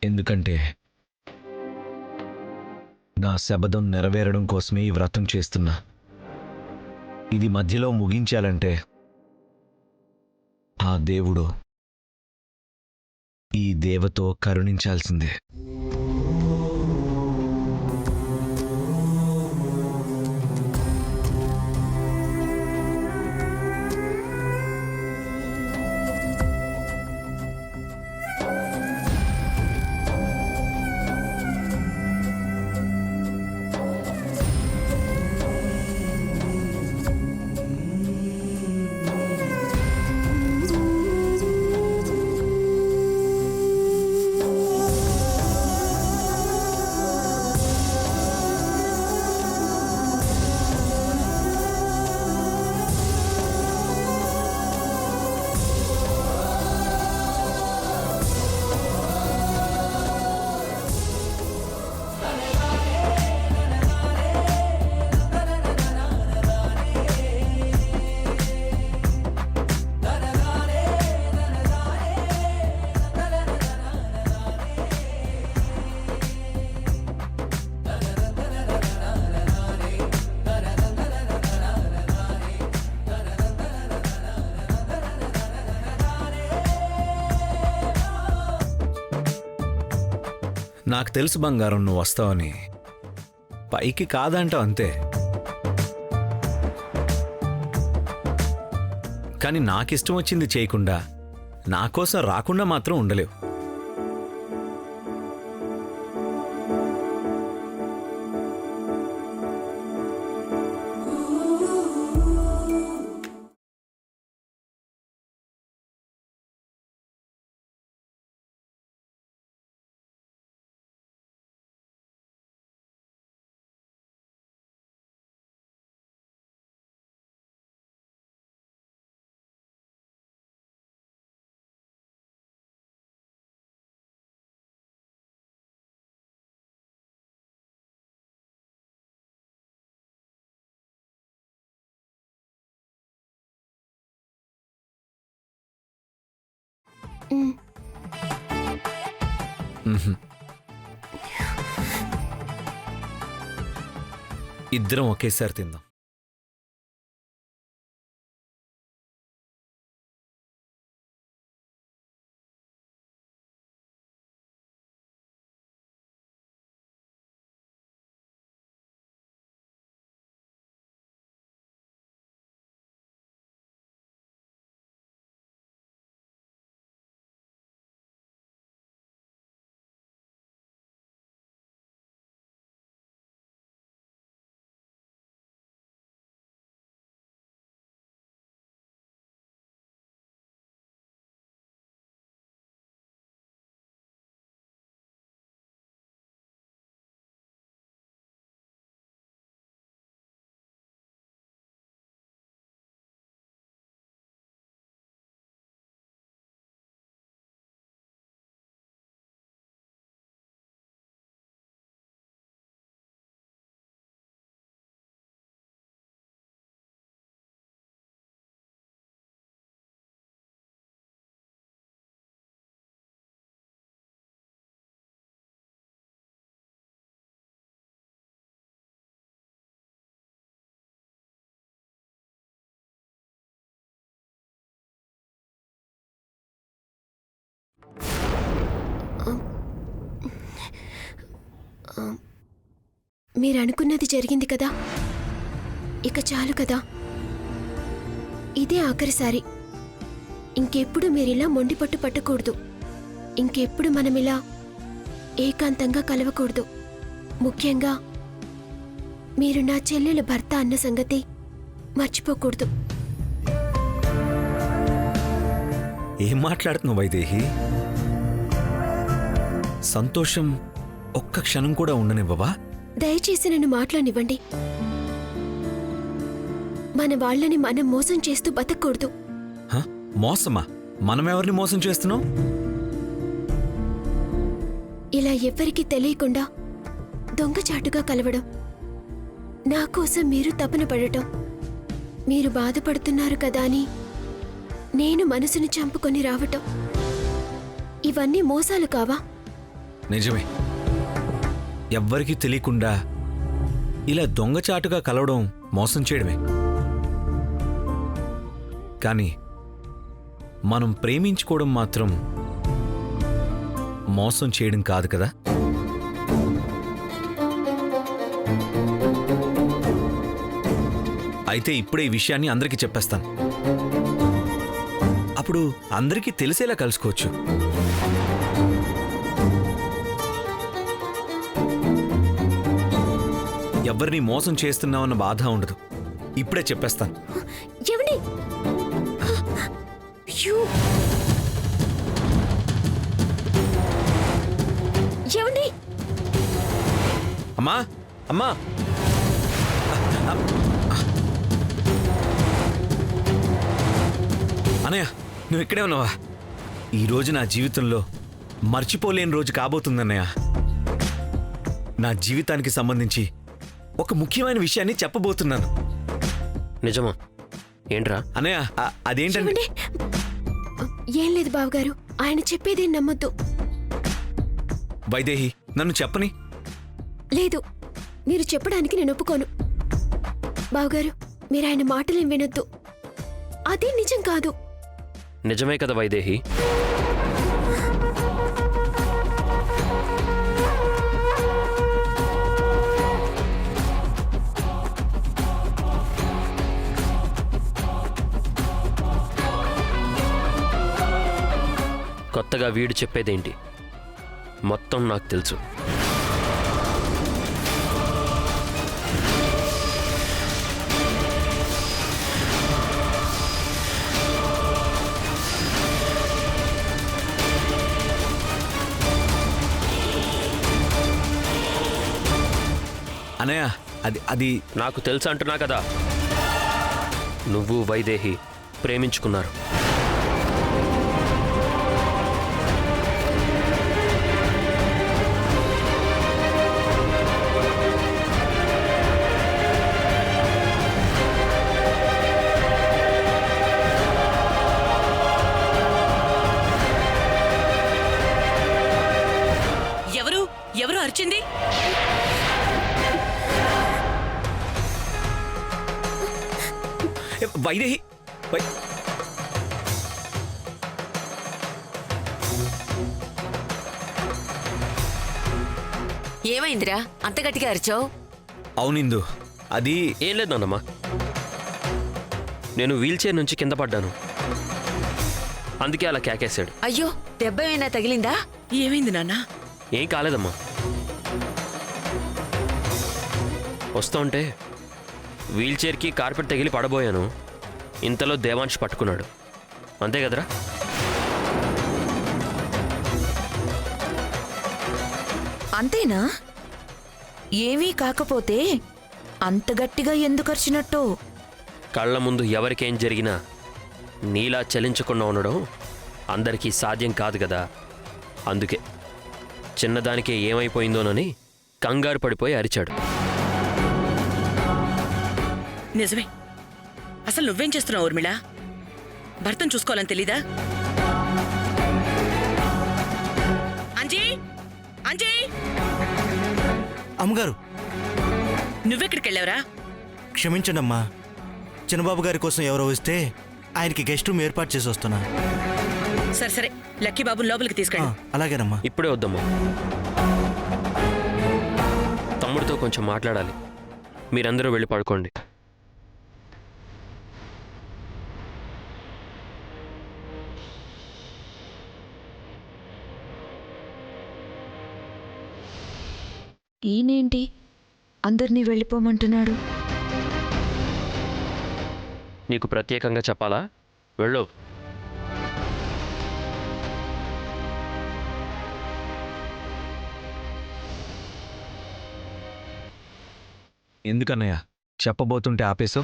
ఎందుకంటే నా శబదం నెరవేరడం కోసమే ఈ వ్రతం చేస్తున్నా. ఇది మధ్యలో ముగించాలంటే ఆ దేవుడు ఈ దేవతో కరుణించాల్సిందే. నాకు తెలుసు బంగారం, నువ్వు వస్తావని. పైకి కాదంటావు అంతే. కానీ నాకిష్టం వచ్చింది చేయకుండా, నా కోసం రాకుండా మాత్రం ఉండలేవు. ఇద్దరం ఒకేసారి తిందాం. మీరనుకున్నది జరిగింది కదా, ఇక చాలు కదా. ఇదే ఆఖరిసారి. ఇంకెప్పుడు మీరిలా మొండిపట్టు పట్టకూడదు. ఇంకెప్పుడు మనమిలా ఏకాంతంగా కలవకూడదు. ముఖ్యంగా మీరు నా చెల్లెల భర్త అన్న సంగతి మర్చిపోకూడదు. ఏం మాట్లాడుతున్నావు వైదేహి? సంతోషం ఒక్క క్షణం కూడా ఉండనివ్వవా? దయచేసి నన్ను మాట్లాడనివ్వండి. మన వాళ్ళని మనం మోసం చేస్తూ బతకూడదు. మోసమా? మనమెవరిని మోసం చేస్తున్నాం? ఇలా ఎవ్వరికీ తెలియకుండా దొంగచాటుగా కలవడం, నా కోసం మీరు తపన పడటం, మీరు బాధపడుతున్నారు కదా అని నేను మనసును చంపుకొని రావటం, ఇవన్నీ మోసాలు కావా? నిజమే. ఎవ్వరికీ తెలియకుండా ఇలా దొంగచాటుగా కలవడం మోసం చేయడమే. కానీ మనం ప్రేమించుకోవడం మాత్రం మోసం చేయడం కాదు కదా. అయితే ఇప్పుడే ఈ విషయాన్ని అందరికీ చెప్పేస్తాను. అప్పుడు అందరికీ తెలిసేలా కలుసుకోవచ్చు. ఎవరిని మోసం చేస్తున్నామన్న బాధ ఉండదు. ఇప్పుడే చెప్పేస్తాను. ఏమండి? అయ్యో! ఏమండి? అమ్మా అమ్మా అనయ్య, నువ్వు ఇక్కడే ఉన్నావా? ఈరోజు నా జీవితంలో మర్చిపోలేని రోజు కాబోతుందన్నయ్య. నా జీవితానికి సంబంధించి ఒక ముఖ్యమైన విషయాన్ని చెప్పబోతున్నాను. నిజమా? ఏంట్రా? అనయ్య, అదేంటంటే ఏమండి? ఏం లేదు బావగారు, ఆయన చెప్పేది నమ్మొద్దు. వైదేహి, నన్ను చెప్పని. లేదు, మీరు చెప్పడానికి నేను ఒప్పుకోను. బావగారు, మీరు ఆయన మాటలేం వినొద్దు. అదే నిజం కాదు. నిజమే కదా వైదేహి? కొత్తగా వీడు చెప్పేదేంటి? మొత్తం నాకు తెలుసు. అనయ్య, అది నాకు తెలుసు అంటున్నా కదా. నువ్వు వైదేహి ప్రేమించుకున్నారు. ఎవరు అరిచింది? వైదేహి, ఏమైందిరా అంత గట్టిగా అరిచావు? అవునిందు, అది ఏం లేదు నాన్నమ్మా, నేను వీల్చైర్ నుంచి కింద పడ్డాను, అందుకే అలా కేకేశాడు. అయ్యో, దెబ్బ ఏమైనా తగిలిందా? ఏమైంది నాన్న? ఏం కాలేదమ్మా. వస్తుంటే వీల్చైర్కి కార్పెట్ తగిలి పడబోయాను. ఇంతలో దేవాంశ్ పట్టుకున్నాడు. అంతే కదరా? అంతేనా? ఏమీ కాకపోతే అంత గట్టిగా ఎందుకు అరిచినట్టు? కళ్ళ ముందు ఎవరికేం జరిగినా నీలా చలించకుండా ఉండడం అందరికీ సాధ్యం కాదు కదా. అందుకే చిన్నదానికే ఏమైపోయిందోనని కంగారు పడిపోయి అరిచాడు. నిజమే. అసలు నువ్వేం చేస్తున్నావు ఊర్మిళ? భర్తను చూసుకోవాలని తెలీదా? అంజీ, అంజీ, అమ్మగారు, నువ్వెక్కడికి వెళ్ళావురా? క్షమించండి అమ్మా. చిన్నబాబు గారి కోసం ఎవరో వస్తే ఆయనకి గెస్ట్ రూమ్ ఏర్పాటు చేసి వస్తున్నా. సరే సరే, లక్కీ బాబుని లోపలికి తీసుకెళ్ళి. అలాగేనమ్మా. ఇప్పుడే వద్దమ్మా, తమ్ముడితో కొంచెం మాట్లాడాలి. మీరందరూ వెళ్ళి పడుకోండి. ఈయనేంటి అందరినీ వెళ్ళిపోమంటున్నాడు? నీకు ప్రత్యేకంగా చెప్పాలా? వెళ్ళు. ఎందుకన్నయ్య చెప్పబోతుంటే ఆపేసో?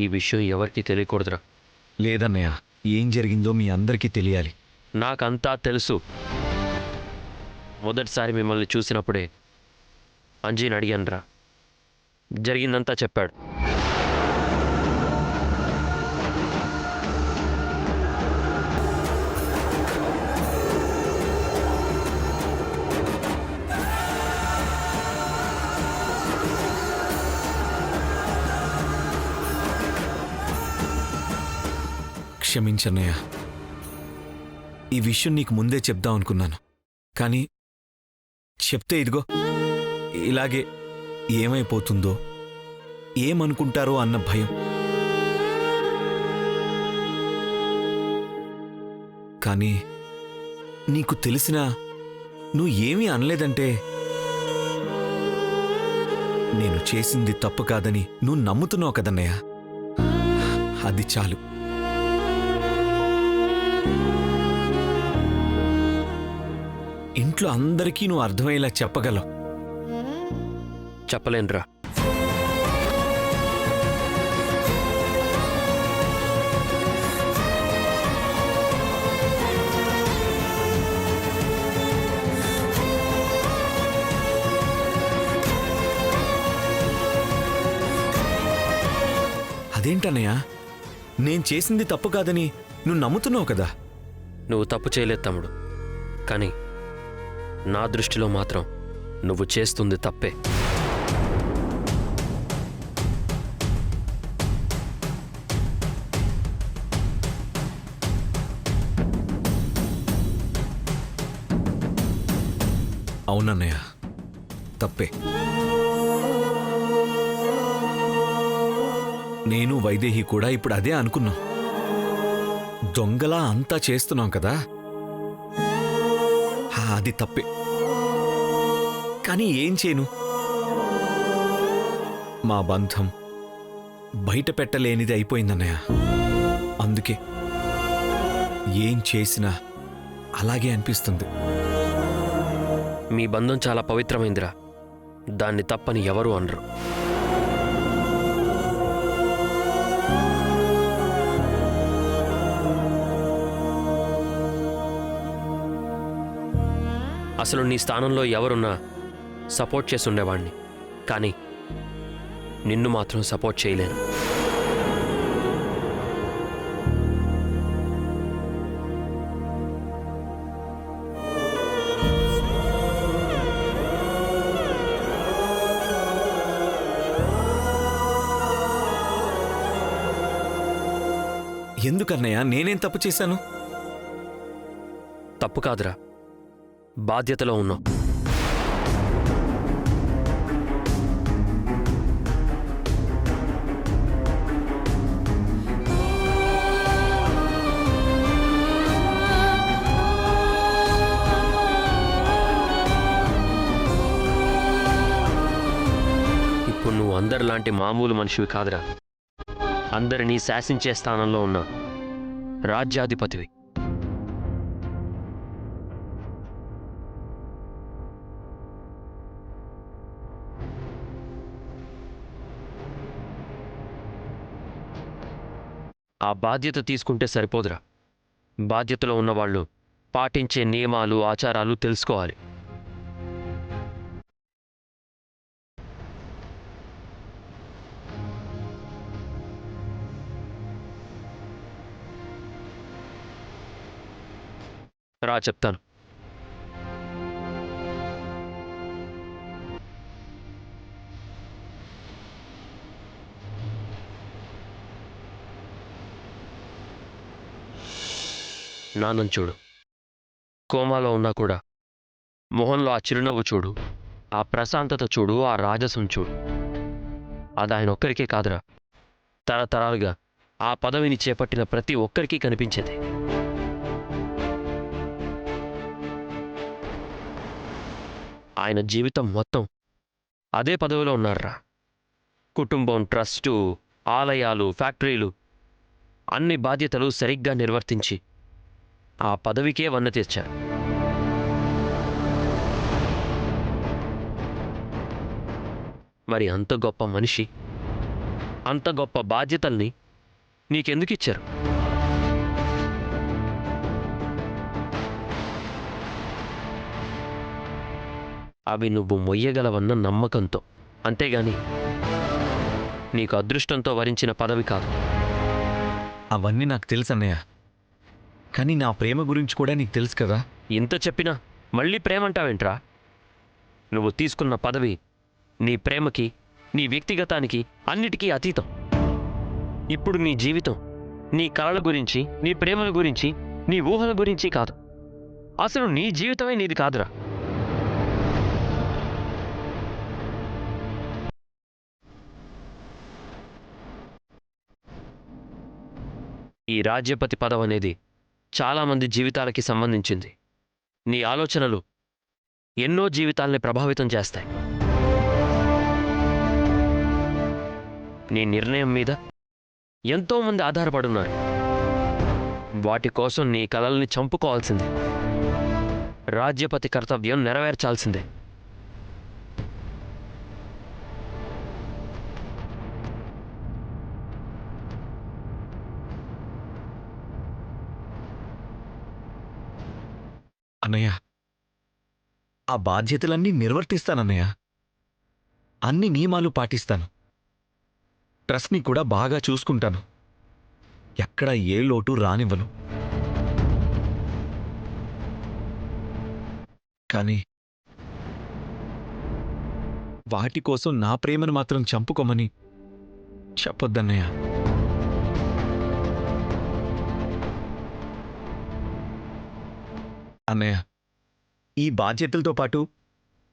ఈ విషయం ఎవరికీ తెలియకూడదురా. లేదన్నయ్య, ఏం జరిగిందో మీ అందరికీ తెలియాలి. నాకంతా తెలుసు. మొదటిసారి మిమ్మల్ని చూసినప్పుడే అంజీని అడిగానురా, జరిగిందంతా చెప్పాడు. క్షమించన్నయ్య. ఈ విషయం నీకు ముందే చెప్దాం అనుకున్నాను, కానీ చెప్తే ఇదిగో ఇలాగే ఏమైపోతుందో, ఏమనుకుంటారో అన్న భయం. కానీ నీకు తెలిసినా నువ్వు ఏమీ అనలేదంటే నేను చేసింది తప్పు కాదని నువ్వు నమ్ముతున్నావు కదన్నయ్య. అది చాలు. ఇంట్లో అందరికీ నువ్వు అర్థమయ్యేలా చెప్పగలవు. చెప్పలేనురా. అదేంటన్నయ్య, నేను చేసింది తప్పు కాదని నువ్వు నమ్ముతున్నావు కదా. నువ్వు తప్పు చేయలేదు తమ్ముడు, కానీ నా దృష్టిలో మాత్రం నువ్వు చేస్తుంది తప్పే. అవునన్నయ్య, తప్పే. నేను వైదేహి కూడా ఇప్పుడు అదే అనుకున్నాం. దొంగలా అంతా చేస్తున్నాం కదా, అది తప్పే. కానీ ఏం చేయను, మా బంధం బయట పెట్టలేనిది అయిపోయిందన్నయ్య. అందుకే ఏం చేసినా అలాగే అనిపిస్తుంది. మీ బంధం చాలా పవిత్రమైందిరా, దాన్ని తప్పని ఎవరూ అనరు. అసలు నీ స్థానంలో ఎవరున్నా సపోర్ట్ చేసి ఉండేవాణ్ణి, కానీ నిన్ను మాత్రం సపోర్ట్ చేయలేను. ఎందుకన్నయ్య, నేనేం తప్పు చేశాను? తప్పు కాదురా, బాధ్యతలో ఉన్నావు. ఇప్పుడు నువ్వు అందరిలాంటి మామూలు మనిషివి కాదురా, అందరినీ శాసించే స్థానంలో ఉన్న రాజ్యాధిపతివి. ఆ బాధ్యత తీసుకుంటే సరిపోదురా, బాధ్యతలో ఉన్నవాళ్ళు పాటించే నియమాలు ఆచారాలు తెలుసుకోవాలి. రా చెప్తాను. నాన్నను చూడు, కోమాలో ఉన్నా కూడా మొహంలో ఆ చిరునవ్వు చూడు, ఆ ప్రశాంతత చూడు, ఆ రాజసం చూడు. అది ఆయన ఒక్కరికే కాదురా, తరతరాలుగా ఆ పదవిని చేపట్టిన ప్రతి ఒక్కరికి కనిపించేది. ఆయన జీవితం మొత్తం అదే పదవిలో ఉన్నారా. కుటుంబం, ట్రస్టు, ఆలయాలు, ఫ్యాక్టరీలు, అన్ని బాధ్యతలు సరిగ్గా నిర్వర్తించి ఆ పదవికే వన్నె తెచ్చారు. మరి అంత గొప్ప మనిషి, అంత గొప్ప బాధ్యతల్ని నీకెందుకు ఇచ్చారు? అవి నువ్వు మొయ్యగలవన్న నమ్మకంతో, అంతేగాని నీకు అదృష్టంతో వరించిన పదవి కాదు. అవన్నీ నాకు తెలుసు అన్నయ్య, కానీ నా ప్రేమ గురించి కూడా నీకు తెలుసు కదా. ఇంత చెప్పినా మళ్ళీ ప్రేమంటావేంట్రా? నువ్వు తీసుకున్న పదవి నీ ప్రేమకి, నీ వ్యక్తిగతానికి, అన్నిటికీ అతీతం. ఇప్పుడు నీ జీవితం నీ కలల గురించి, నీ ప్రేమల గురించి, నీ ఊహల గురించి కాదు. అసలు నీ జీవితమే నీది కాదురా. ఈ రాజ్యపతి పదం అనేది చాలామంది జీవితాలకి సంబంధించింది. నీ ఆలోచనలు ఎన్నో జీవితాల్ని ప్రభావితం చేస్తాయి. నీ నిర్ణయం మీద ఎంతోమంది ఆధారపడున్నారు. వాటి కోసం నీ కలల్ని చంపుకోవాల్సిందే. రాజ్యపతి కర్తవ్యం నెరవేర్చాల్సిందే. అన్నయ్య, ఆ బాధ్యతలన్నీ నిర్వర్తిస్తానన్నయ్య. అన్ని నియమాలు పాటిస్తాను. ట్రస్ట్ని కూడా బాగా చూసుకుంటాను. ఎక్కడ ఏ లోటు రానివ్వను. కానీ వాటి కోసం నా ప్రేమను మాత్రం చంపుకోమని చెప్పొద్దన్నయ్య. అన్నయ్య, ఈ బాధ్యతలతో పాటు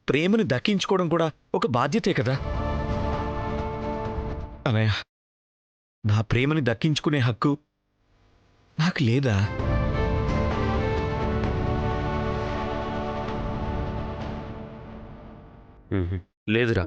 ప్రేమను దక్కించుకోవడం కూడా ఒక బాధ్యతే కదా. అన్నయ్య, నా ప్రేమని దక్కించుకునే హక్కు నాకు లేదా? లేదురా.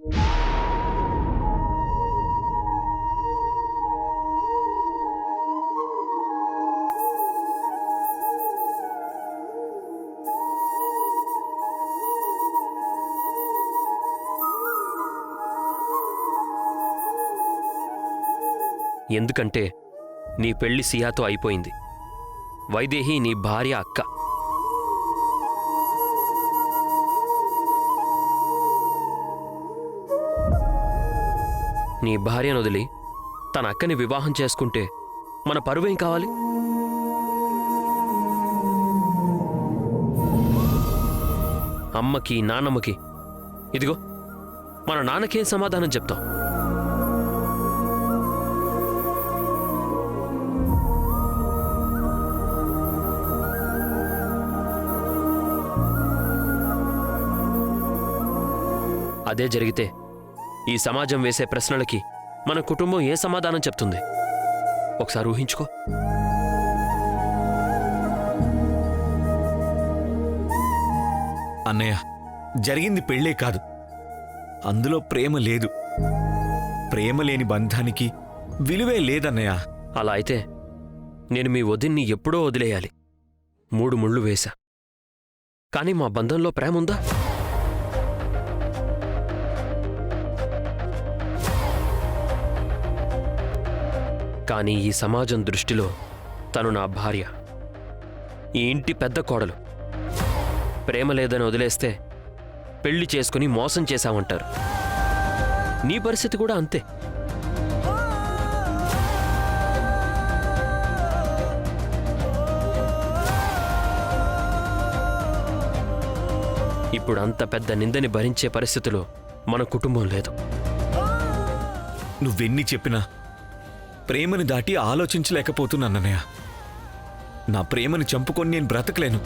ఎందుకంటే నీ పెళ్లి సియాతో అయిపోయింది. వైదేహి నీ భార్య, అక్క. నీ భార్యను వదిలి తన అక్కని వివాహం చేసుకుంటే మన పరువేం కావాలి? అమ్మకి, నాన్నమ్మకి, ఇదిగో మన నాన్నకేం సమాధానం చెప్తాం? అదే జరిగితే ఈ సమాజం వేసే ప్రశ్నలకి మన కుటుంబం ఏ సమాధానం చెప్తుంది? ఒకసారి ఊహించుకో. అన్నయ్య, జరిగింది పెళ్ళే కాదు, అందులో ప్రేమ లేదు. ప్రేమ లేని బంధానికి విలువే లేదన్నయ్య. అలా అయితే నేను మీ వదిన్ని ఎప్పుడో వదిలేయాలి. 3 ముళ్ళు వేశా. కానీ మా బంధంలో ప్రేమ ఉందా? కానీ ఈ సమాజం దృష్టిలో తను నా భార్య, ఈ ఇంటి పెద్ద కోడలు. ప్రేమ లేదని వదిలేస్తే పెళ్లి చేసుకుని మోసం చేశామంటారు. నీ పరిస్థితి కూడా అంతే. ఇప్పుడు అంత పెద్ద నిందని భరించే పరిస్థితిలో మన కుటుంబం లేదు. నువ్వెన్ని చెప్పినా ప్రేమని దాటి ఆలోచించలేకపోతున్నానన్నయ్య. నా ప్రేమని చంపుకొని నేను బ్రతకలేను.